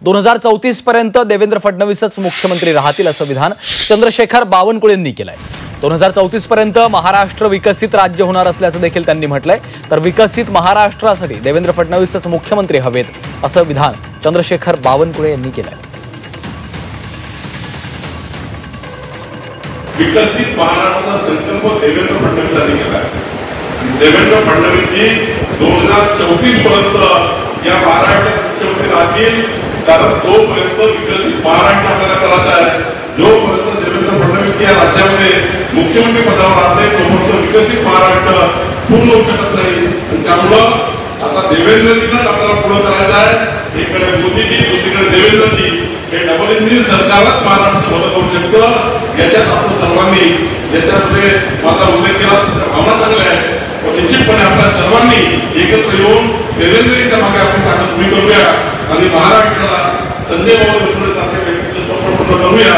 2034 पर्यंत देवेंद्र फडणवीसच मुख्यमंत्री राहतील असं विधान चंद्रशेखर बावनकुळे यांनी केलंय। 2034 पर्यंत महाराष्ट्र विकसित राज्य होणार असल्याचं देखील त्यांनी म्हटलंय। तर विकसित महाराष्ट्रासाठी देवेंद्र फडणवीसच मुख्यमंत्री हवेत असं विधान चंद्रशेखर बावनकुळे यांनी केलंय। विकसित महाराष्ट्राचा संकल्प देवेंद्र फडणवीसांनी केला। देवेंद्र फडणवीसजी 2034 पर्यंत या महाराष्ट्रात मुख्यमंत्री राहतील, कारण तोपर्यंत विकसित महाराष्ट्र आपल्याला करायचा आहे। जोपर्यंत देवेंद्र फडणवीस या राज्यामध्ये मुख्यमंत्री पदावर राहते तोपर्यंत विकसित महाराष्ट्र पूर्ण होऊ शकत नाही। त्यामुळं आता देवेंद्रजींनाच आपल्याला पुढे करायचं आहे। एकडे मोदीजी, दुसरीकडे देवेंद्रजी, हे डबल इंजिन सरकारच महाराष्ट्र भलं करू शकतं। याच्यात आपण सर्वांनी, याच्यामध्ये माझा उल्लेख केला भावना चांगल्या आहे, पण निश्चितपणे आपल्या सर्वांनी एकत्र येऊन देवेंद्रजींच्या मागे आपण ताकद उभी करूया आणि महाराष्ट्राला संजय बाबा सारख्या व्यक्तीचं स्वप्न पूर्ण करूया।